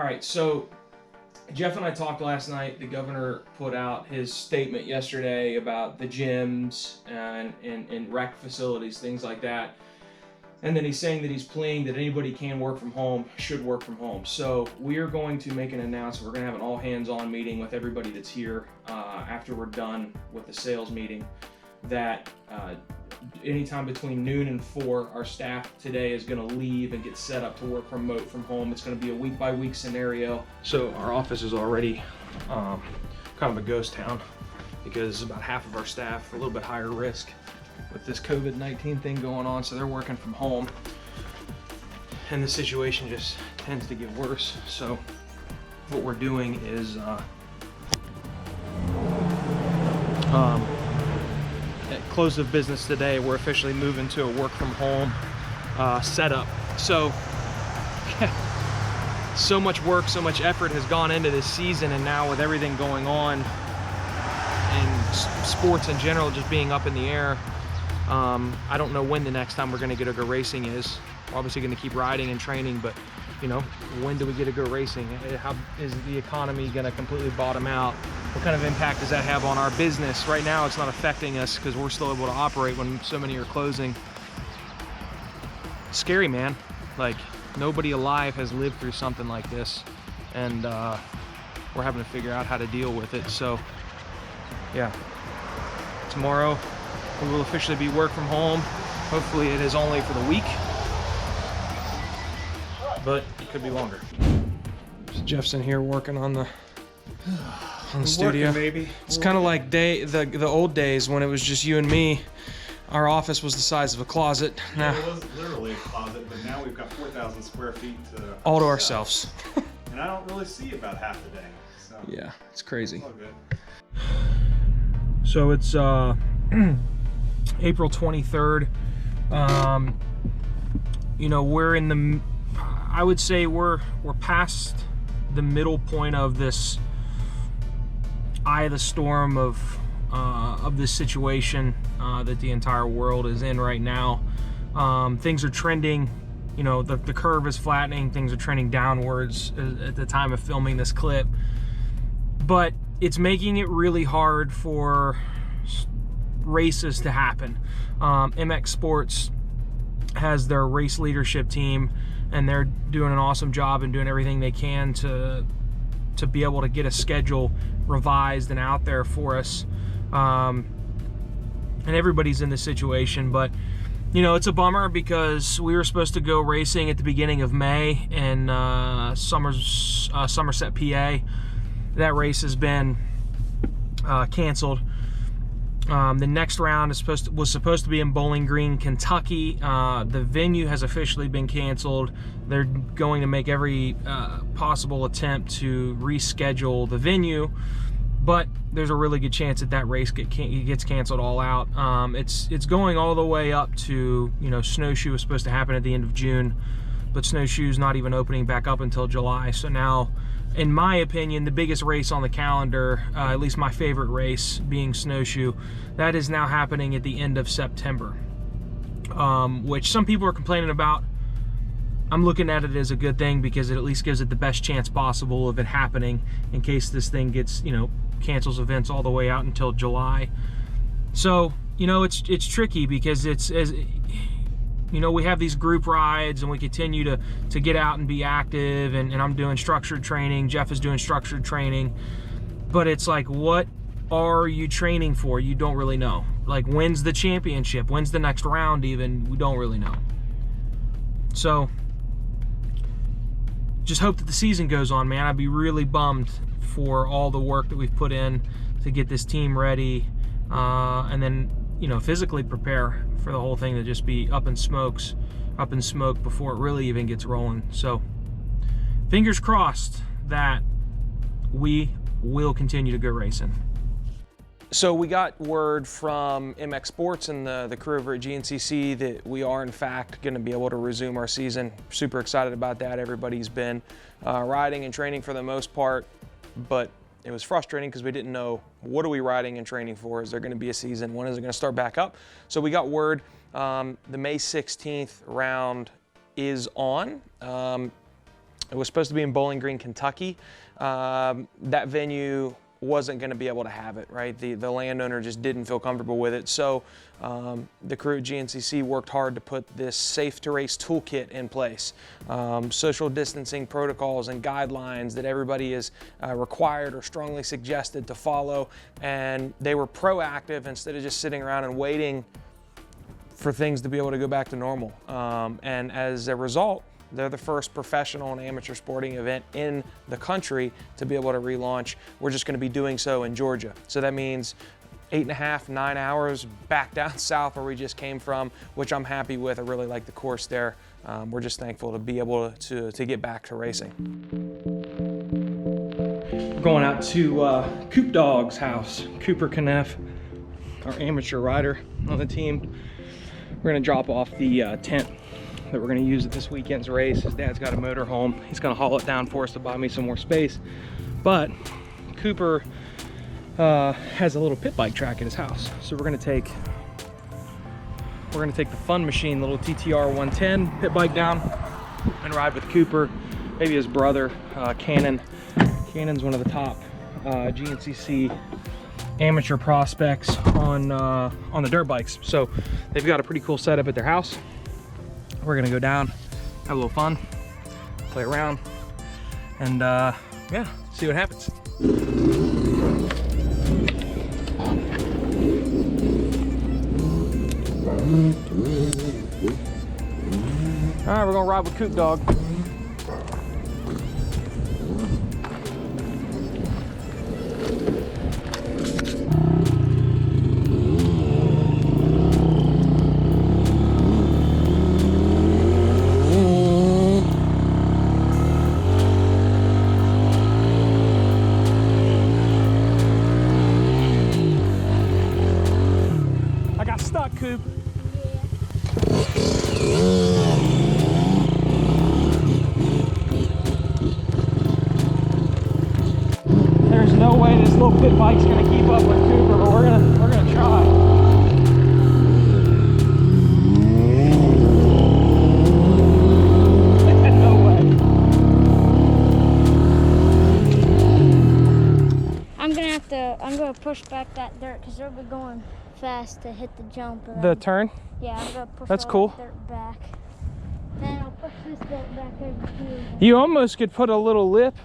right, so Jeff and I talked last night. The governor put out his statement yesterday about the gyms and rec facilities, things like that. And then he's saying that he's pleading that anybody can work from home, should work from home. So we are going to make an announcement. We're going to have an all hands-on meeting with everybody that's here after we're done with the sales meeting, that anytime between noon and 4, our staff today is going to leave and get set up to work remote from home. It's going to be a week-by-week scenario. So our office is already kind of a ghost town because about half of our staff are a little bit higher risk with this COVID-19 thing going on, so they're working from home. And the situation just tends to get worse. So what we're doing is at close of business today, we're officially moving to a work from home setup. So so much work, so much effort has gone into this season, and now with everything going on and sports in general just being up in the air, I don't know when the next time we're going to get to go racing is. We're obviously going to keep riding and training, but you know, when do we get to go racing? How is the economy going to completely bottom out? What kind of impact does that have on our business? Right now, it's not affecting us because we're still able to operate when so many are closing. Scary, man. Like, nobody alive has lived through something like this, and we're having to figure out how to deal with it. So, yeah, tomorrow we will officially be work from home. Hopefully it is only for the week, but it could be longer. So Jeff's in here working on the studio. Working, baby. It's kind of like the old days when it was just you and me. Our office was the size of a closet. Now it was literally a closet, but now we've got 4,000 square feet all to ourselves. And I don't really see about half the day. So yeah, it's crazy. It's all good. So it's April 23rd. You know, we're in the, I would say we're past the middle point of this eye of the storm of this situation that the entire world is in right now. Things are trending, you know, the curve is flattening, things are trending downwards at the time of filming this clip, but it's making it really hard for races to happen. MX Sports has their race leadership team, and they're doing an awesome job and doing everything they can to be able to get a schedule revised and out there for us. And everybody's in this situation, but you know, it's a bummer because we were supposed to go racing at the beginning of May in Somerset, PA. That race has been canceled. The next round was supposed to be in Bowling Green, Kentucky. The venue has officially been canceled. They're going to make every possible attempt to reschedule the venue, but there's a really good chance that race gets canceled all out. It's going all the way up to, you know, Snowshoe was supposed to happen at the end of June, but Snowshoe's not even opening back up until July. So now, in my opinion, the biggest race on the calendar, at least my favorite race, being Snowshoe, that is now happening at the end of September, which some people are complaining about. I'm looking at it as a good thing because it at least gives it the best chance possible of it happening in case this thing gets, you know, cancels events all the way out until July. So, you know, it's tricky because it's, as you know, we have these group rides and we continue to get out and be active, and I'm doing structured training, Jeff is doing structured training, but it's like, what are you training for? You don't really know. Like, when's the championship? When's the next round even? We don't really know. So just hope that the season goes on, man. I'd be really bummed for all the work that we've put in to get this team ready, and then, you know, physically prepare for the whole thing to just be up in smoke before it really even gets rolling. So fingers crossed that we will continue to go racing. So we got word from MX Sports and the crew over at GNCC that we are in fact going to be able to resume our season. Super excited about that. Everybody's been riding and training for the most part, but it was frustrating because we didn't know, what are we riding and training for? Is there going to be a season? When is it going to start back up? So we got word the May 16th round is on. It was supposed to be in Bowling Green, Kentucky. That venue wasn't going to be able to have it, right? The landowner just didn't feel comfortable with it. So the crew at GNCC worked hard to put this safe to race toolkit in place. Social distancing protocols and guidelines that everybody is required or strongly suggested to follow. And they were proactive instead of just sitting around and waiting for things to be able to go back to normal. And as a result, they're the first professional and amateur sporting event in the country to be able to relaunch. We're just going to be doing so in Georgia. So that means 8.5, 9 hours back down south where we just came from, which I'm happy with. I really like the course there. We're just thankful to be able to get back to racing. We're going out to Coop Dog's house. Cooper Kneff, our amateur rider on the team. We're going to drop off the tent that we're going to use at this weekend's race. His dad's got a motor home. He's going to haul it down for us to buy me some more space. But Cooper has a little pit bike track at his house. So we're going to take the Fun Machine, little TTR 110 pit bike down and ride with Cooper, maybe his brother, Cannon. Cannon's one of the top GNCC amateur prospects on the dirt bikes. So they've got a pretty cool setup at their house. We're gonna go down, have a little fun, play around, and yeah, see what happens. All right, we're gonna ride with Coop Dog. Coop. There's no way this little pit bike's gonna keep up with Cooper, but we're gonna try. No way. I'm gonna push back that dirt because they'll be going fast to hit the jump. The turn? Yeah, I'm gonna push That's all cool. that dirt back. Then I'll push this dirt back over too. You almost could put a little lip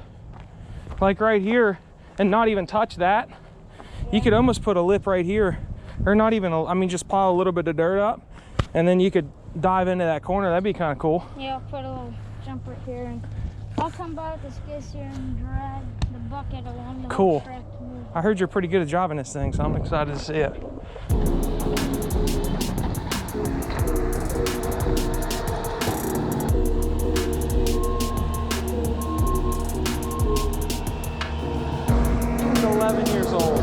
like right here and not even touch that. Yeah. You could almost put a lip right here, or not even, I mean, just pile a little bit of dirt up and then you could dive into that corner. That'd be kind of cool. Yeah, I'll put a little jump right here and I'll come by with the skid steer and drag the bucket along the whole track to move. I heard you're pretty good at driving this thing, so I'm excited to see it. He's 11 years old.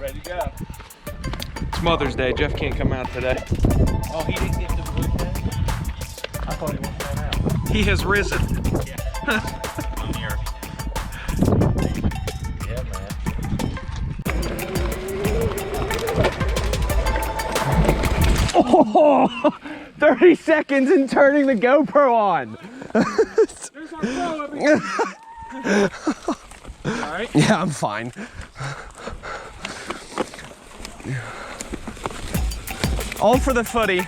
Ready to go. It's Mother's Day. Jeff can't come out today. Oh, he didn't get the blue pen? I thought he was right out. He has risen. Yeah. I'm here. Yeah, man. Oh, 30 seconds in turning the GoPro on. There's our pro over here. All right. Yeah, I'm fine. All for the footy.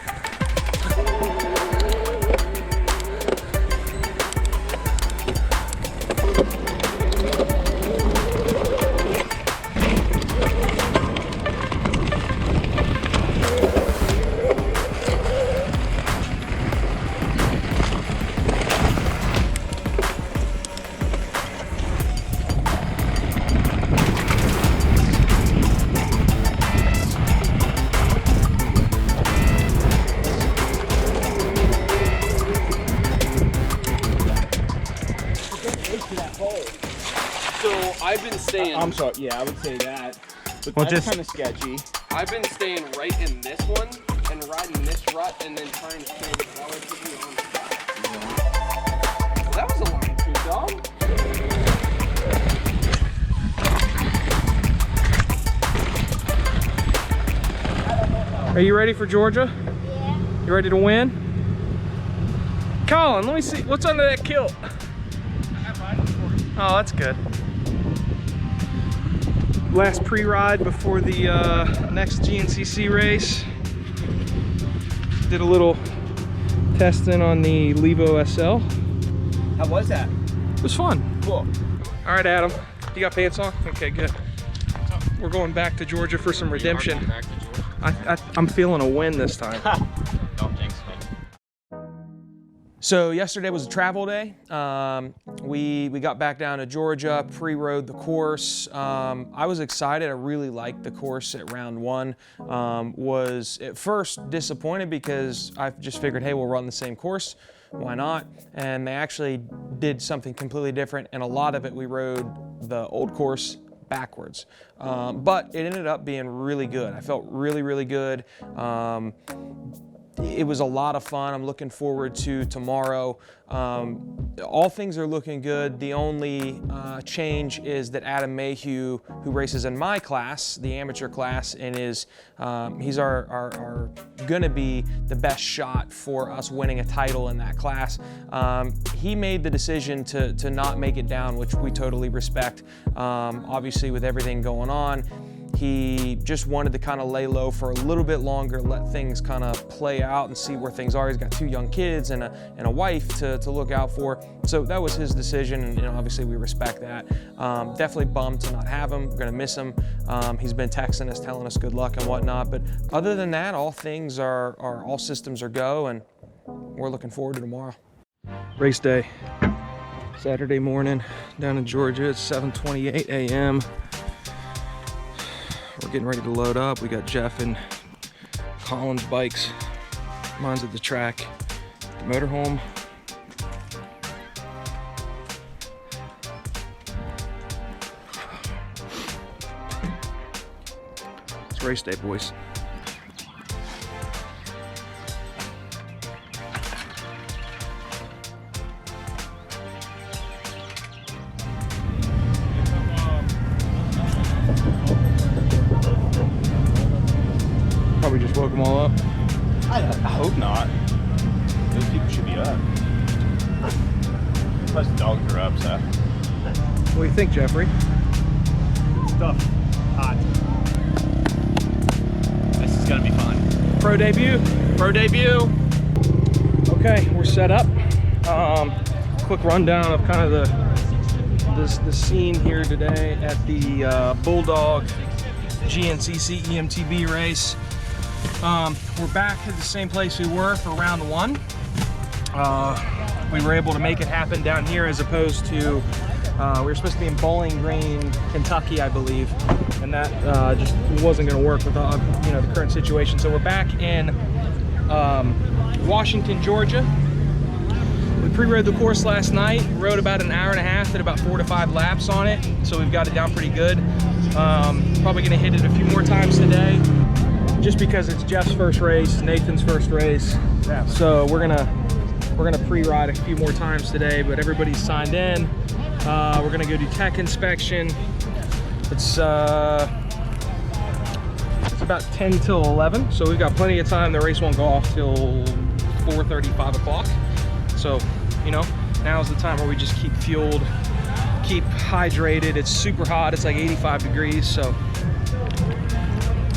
cold. So I've been staying. I'm sorry. Yeah, I would say that. But Well, that's just- kind of sketchy. I've been staying right in this one and riding this rut and then trying to stay relatively on the track. So that was a line too, dog. Are you ready for Georgia? Yeah. You ready to win? Colin, let me see. What's under that kilt? Oh, that's good. Last pre-ride before the next GNCC race. Did a little testing on the Levo SL. How was that? It was fun. Cool. All right, Adam. You got pants on? Okay, good. We're going back to Georgia for some redemption. I'm feeling a win this time. Don't jinx me. So yesterday was a travel day. We got back down to Georgia, pre-rode the course. I was excited. I really liked the course at round one. Was at first disappointed because I just figured, hey, we'll run the same course. Why not? And they actually did something completely different, and a lot of it we rode the old course backwards. But it ended up being really good. I felt really, really good. It was a lot of fun. I'm looking forward to tomorrow. All things are looking good. The only change is that Adam Mayhew, who races in my class, the amateur class, and he's our gonna be the best shot for us winning a title in that class. He made the decision to not make it down, which we totally respect. Obviously, with everything going on, he just wanted to kind of lay low for a little bit longer, let things kind of play out and see where things are. He's got 2 young kids and a wife to look out for. So that was his decision, and obviously we respect that. Definitely bummed to not have him. We're gonna miss him. He's been texting us, telling us good luck and whatnot. But other than that, all things are all systems are go, and we're looking forward to tomorrow. Race day, Saturday morning down in Georgia. It's 7:28 a.m. We're getting ready to load up. We got Jeff and Colin's bikes. Mine's at the track, the motorhome. It's race day, boys. Probably just woke them all up. I hope not. Those people should be up. Plus the dogs are up, so. What do you think, Jeffrey? Stuff. Hot. This is gonna be fun. Pro debut. Pro debut. Okay, we're set up. Quick rundown of kind of the scene here today at the Bulldog GNCC EMTB race. We're back at the same place we were for round one. We were able to make it happen down here as opposed to, we were supposed to be in Bowling Green, Kentucky, I believe, and that just wasn't going to work with the current situation. So we're back in Washington, Georgia. We pre-rode the course last night, rode about an hour and a half, did about 4 to 5 laps on it, so we've got it down pretty good. Probably going to hit it a few more times today, just because it's Jeff's first race, Nathan's first race. Yeah. So we're gonna pre-ride a few more times today, but everybody's signed in. We're gonna go do tech inspection. It's about 10 till 11, so we've got plenty of time. The race won't go off till 4:30, 5 o'clock. So, now's the time where we just keep fueled, keep hydrated. It's super hot, it's like 85 degrees, so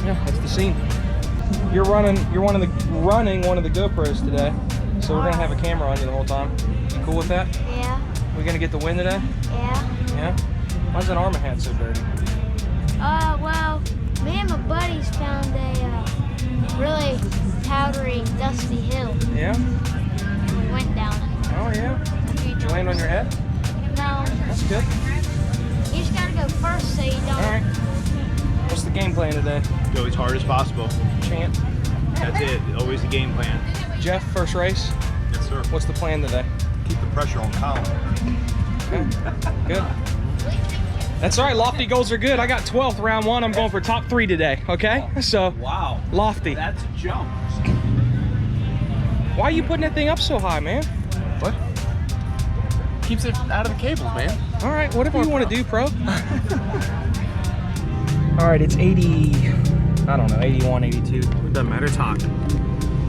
yeah, that's the scene. You're running one of the GoPros today, so we're gonna have a camera on you the whole time. You cool with that? Yeah. We gonna get the win today? Yeah. Yeah. Why's that armor hat so dirty? Well, me and my buddies found a really powdery, dusty hill. Yeah. We went down it. Oh yeah. Did you land on your head? No. That's good. You just gotta go first so you don't. All right. What's the game plan today? Go as hard as possible. Champ. That's it. Always the game plan. Jeff, first race. Yes, sir. What's the plan today? Keep the pressure on Colin. Okay. Good. That's all right. Lofty goals are good. I got 12th round 1. I'm going for top 3 today. Okay. So. Wow. Lofty. That's a jump. Why are you putting that thing up so high, man? What? Keeps it out of the cables, man. All right. Whatever you want to do, pro. All right. It's 80. I don't know. 81, 82. It doesn't matter. It's hot.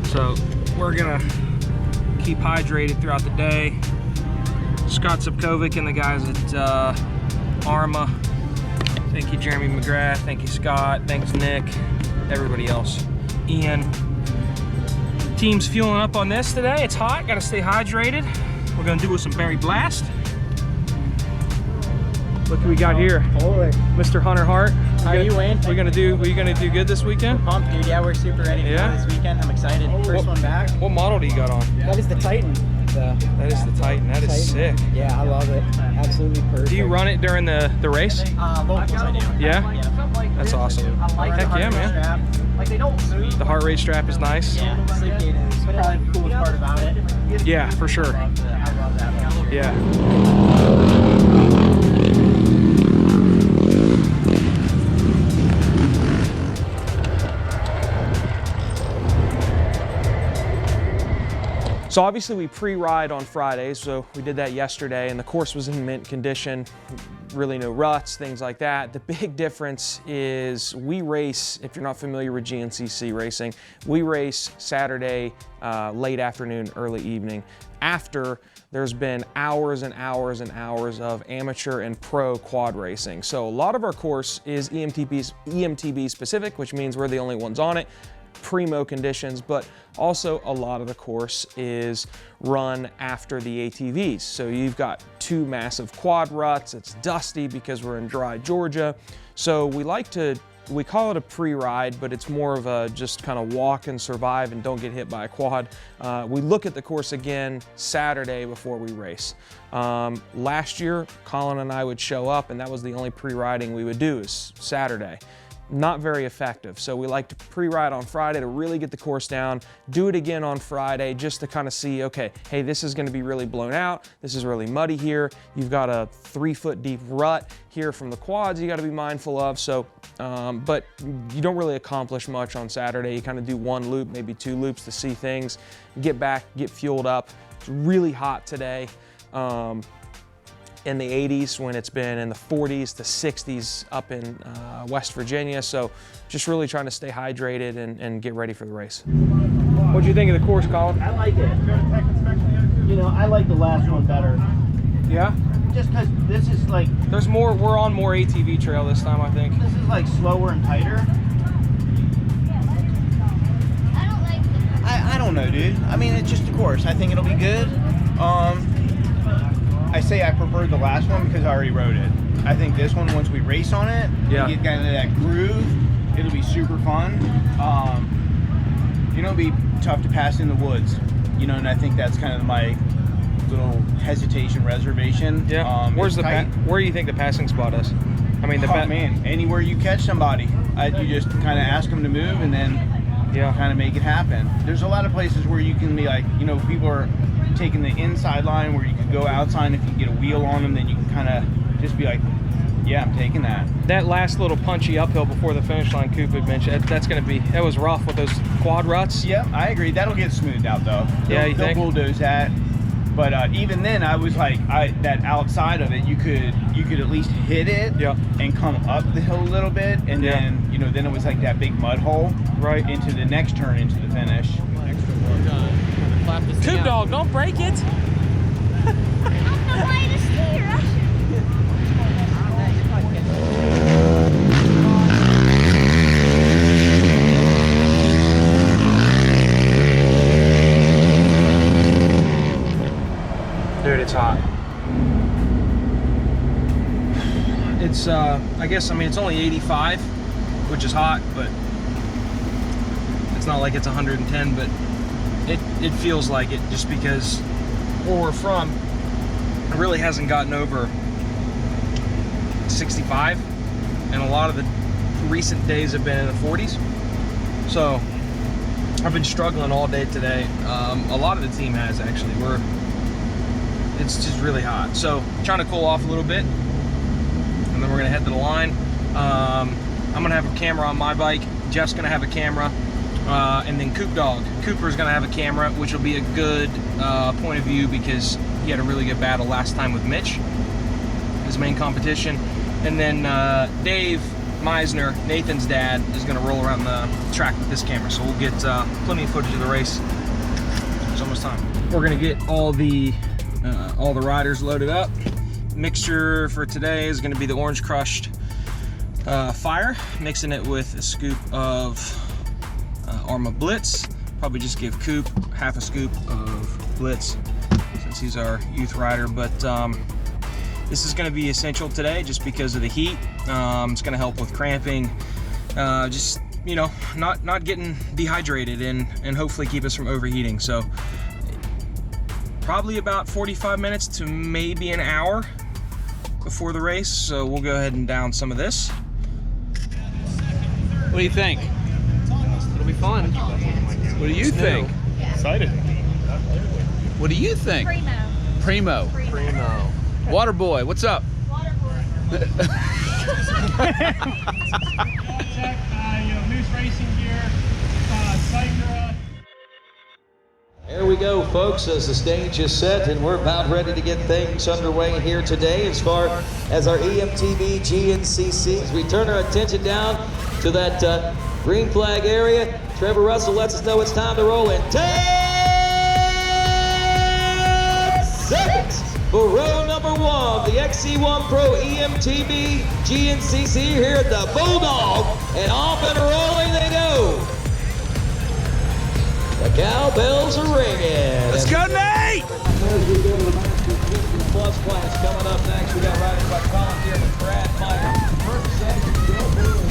So we're gonna keep hydrated throughout the day. Scott Zipkovic and the guys at Arma. Thank you, Jeremy McGrath. Thank you, Scott. Thanks, Nick. Everybody else. Ian. Team's fueling up on this today. It's hot. Got to stay hydrated. We're gonna do with some Berry Blast. Look who we got here. Holy. Mr. Hunter Hart. How are you, Wayne? Are you gonna do good this weekend? Pumped, dude. Yeah, we're super ready for Yeah? this weekend. I'm excited. First one back. What model do you got on? That is the Titan. That is the Titan. That is sick. Yeah, I love it. Absolutely perfect. Do you run it during the race? Locals, I do. Yeah? That's awesome. Heck yeah, man. Like they don't sweep. The heart rate strap is nice. Yeah, sleep gate is probably the coolest part about it. Yeah, for sure. I love that. Yeah. So obviously we pre-ride on Fridays, so we did that yesterday, and the course was in mint condition, really no ruts, things like that. The big difference is we race, if you're not familiar with GNCC racing, we race Saturday late afternoon, early evening, after there's been hours and hours and hours of amateur and pro quad racing. So a lot of our course is EMTB specific, which means we're the only ones on it. Primo conditions, but also a lot of the course is run after the ATVs. So you've got 2 massive quad ruts. It's dusty because we're in dry Georgia. So we call it a pre-ride, but it's more of a just kind of walk and survive and don't get hit by a quad. We look at the course again Saturday before we race. Last year, Colin and I would show up, and that was the only pre-riding we would do is Saturday. Not very effective. So we like to pre-ride on Friday to really get the course down, do it again on Friday just to kind of see, okay, hey, this is gonna be really blown out. This is really muddy here. You've got a 3-foot deep rut here from the quads you gotta be mindful of. So, but you don't really accomplish much on Saturday. You kind of do 1 loop, maybe 2 loops to see things, get back, get fueled up. It's really hot today. In the 80s when it's been in the 40s to 60s up in West Virginia. So just really trying to stay hydrated and get ready for the race. What do you think of the course, Colin? I like it. You know, I like the last one better. Yeah? Just because this is like, There's more, we're on more ATV trail this time, I think. this is like slower and tighter. I don't like the I don't know, dude. I mean, it's just a course. I think it'll be good. I say I preferred the last one because I already rode it. I think this one, once we race on it, Yeah. we get kind of that groove, it'll be super fun. You know, it'll be tough to pass in the woods, you know, and I think that's kind of my little hesitation, reservation. Yeah. Where do you think the passing spot is? I mean, man, anywhere you catch somebody, you just kind of ask them to move and then kind of make it happen. There's a lot of places where you can be like, you know, people are taking the inside line where you could go outside, and if you get a wheel on them, then you can kind of just be like, yeah, I'm taking that. That last little punchy uphill before the finish line, Coop had mentioned, that was rough with those quad ruts. Yeah, I agree. That'll get smoothed out though. Yeah, you they'll think? bulldoze that. But even then, I was like, that outside of it, you could at least hit it and come up the hill a little bit, and then then it was like that big mud hole right into the next turn into the finish. Coop dog, don't break it. I'm the way to steer. Dude, it's hot. It's, I mean, it's only 85, which is hot, but it's not like it's 110, but it feels like it just because where we're from, it really hasn't gotten over 65, and a lot of the recent days have been in the 40s. So I've been struggling all day today. A lot of the team has, actually. It's just really hot. So trying to cool off a little bit, and then we're gonna head to the line. I'm gonna have a camera on my bike. Jeff's gonna have a camera, and then Cooper's gonna have a camera, which will be a good point of view because he had a really good battle last time with Mitch, his main competition. And then Dave Meisner, Nathan's dad, is gonna roll around the track with this camera, so we'll get plenty of footage of the race. It's almost time. We're gonna get all the riders loaded up. Mixture for today is gonna be the orange crushed fire, mixing it with a scoop of Arma Blitz. Probably just give Coop half a scoop of Blitz since he's our youth rider, but this is going to be essential today just because of the heat. It's going to help with cramping, just, you know, not getting dehydrated and hopefully keep us from overheating. So probably about 45 minutes to maybe an hour before the race. So we'll go ahead and down some of this. What do you think? It'll be fun. What do you think? Excited. What do you think? Primo. Waterboy, what's up? Moose racing gear, Cycler. There we go, folks, as the stage is set and we're about ready to get things underway here today as far as our EMTB GNCC. As we turn our attention down to that green flag area, Trevor Russell lets us know it's time to roll in 10 seconds for row number 1, the XC1 Pro EMTB GNCC here at the Bulldog, and off and rolling they go. The cowbells are ringing. Let's go, Nate! As we go to the Masters Plus class coming up next, we got riders by Colin here with Brad Meyer. First section, Bill Moore.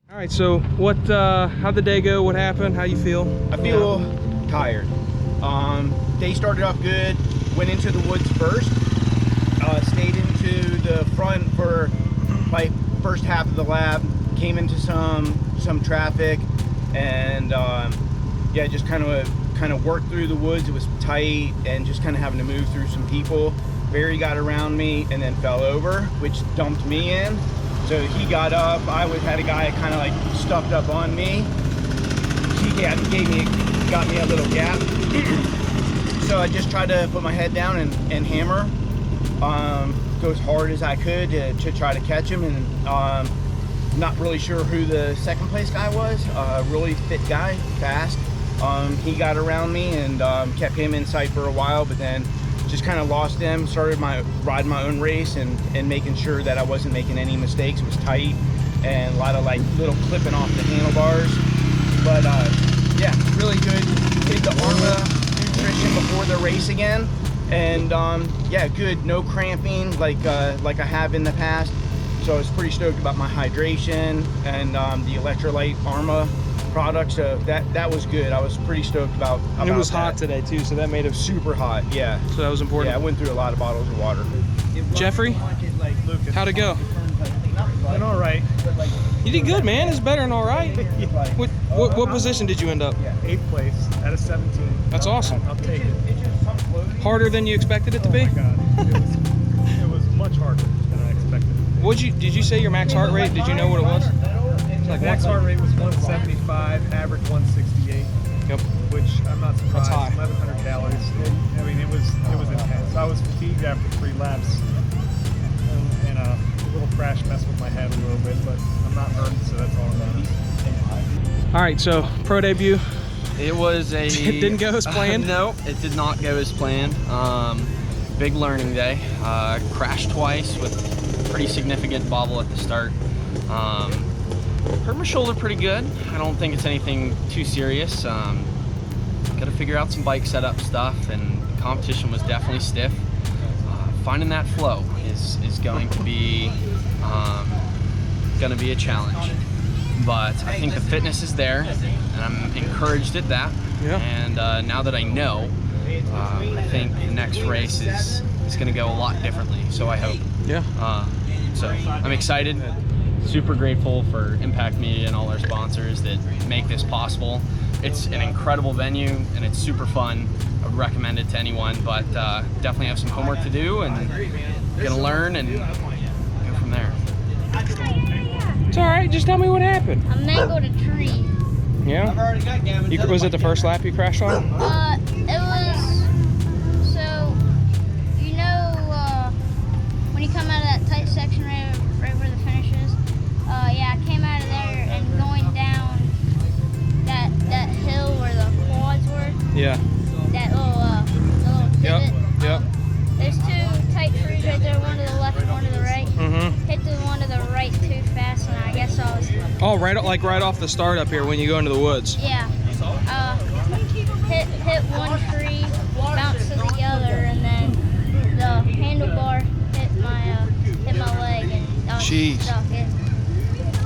All right, so how'd the day go? What happened? How you feel? I feel tired. Day started off good, went into the woods first, stayed into the front for like first half of the lap, came into some traffic, and yeah, just kind of worked through the woods. It was tight and just kind of having to move through some people. Barry got around me and then fell over, which dumped me in. So he got up. I had a guy kind of like stuffed up on me. He got me a little gap. So I just tried to put my head down and hammer, go as hard as I could to try to catch him. And not really sure who the second place guy was. Really fit guy, fast. He got around me and kept him in sight for a while, but then just kind of lost him, started riding my own race and making sure that I wasn't making any mistakes. It was tight and a lot of like little clipping off the handlebars. But yeah, really good. Did the Arma nutrition before the race again. And yeah, good, no cramping like I have in the past. So I was pretty stoked about my hydration and the electrolyte Arma product. So that was good. I was pretty stoked about And it was that. hot today too, so that made it Super hot, yeah. So that was important. Yeah, I went through a lot of bottles of water. Jeffrey, how'd it go? Went all right. You did good, man. It's better than all right. What position did you end up? 8th place out of 17. That's awesome. I'll take it. Harder than you expected it to be? Oh my God. It was much harder than I expected. Did you say your max heart rate? Did you know what it was? Like max heart rate was 175, average 168. Yep. Which I'm not surprised. That's high. 1,100 calories. I mean, it was intense. I was fatigued after 3 laps, and a little crash messed with my head a little bit, but I'm not hurt, so that's all that matters. All right, so pro debut. It was a... It didn't go as planned? No, it did not go as planned. Big learning day. Crashed twice with pretty significant bobble at the start. Hurt my shoulder pretty good. I don't think it's anything too serious. Got to figure out some bike setup stuff, and the competition was definitely stiff. Finding that flow is going to be a challenge. But I think the fitness is there, and I'm encouraged at that. Yeah. And now that I know, I think the next race is going to go a lot differently. So I hope. Yeah. So I'm excited. Super grateful for Impakt Media and all our sponsors that make this possible. It's an incredible venue and it's super fun. I would recommend it to anyone, but definitely have some homework to do and gonna learn and go from there. It's all right. Just tell me what happened. I mangled a tree. Yeah. Was it the first lap you crashed on? It was, so, you know, when you come out of that tight section right where the finish is, yeah, I came out of there and going down that hill where the quads were, Yeah. that little pivot. Yep. There's 2 tight trees right there, one to the left, one to the right. Mm-hmm. Hit the one to the right too fast, and I guess I was, Oh, right off the start up here when you go into the woods. yeah, hit one tree, bounced to the other, and then the handlebar hit my leg, and I was Jeez. stuck.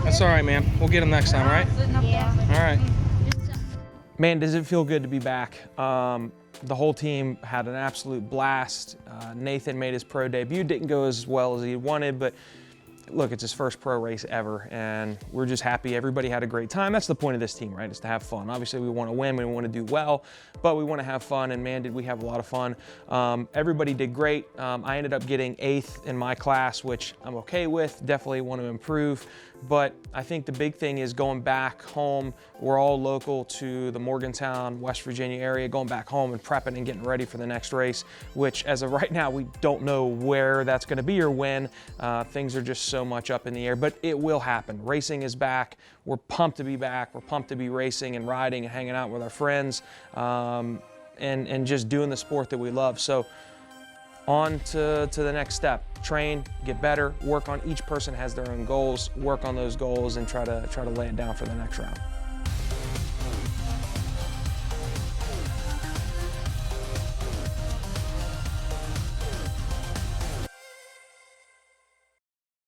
That's all right, man. We'll get them next time, right? Yeah. All right. Man, does it feel good to be back. The whole team had an absolute blast. Nathan made his pro debut. Didn't go as well as he wanted, but look, it's his first pro race ever, and we're just happy everybody had a great time. That's the point of this team, right? Is to have fun. Obviously, we want to win, we want to do well, but we want to have fun, and man, did we have a lot of fun. Everybody did great. I ended up getting 8th in my class, which I'm okay with. Definitely want to improve, but I think the big thing is going back home. We're all local to the Morgantown, West Virginia area, going back home and prepping and getting ready for the next race, which as of right now, we don't know where that's going to be or when. Things are just so much up in the air, but it will happen. Racing is back. We're pumped to be back. We're pumped to be racing and riding and hanging out with our friends, and just doing the sport that we love. So on to the next step. Train, get better, work on, each person has their own goals, work on those goals and try to lay it down for the next round.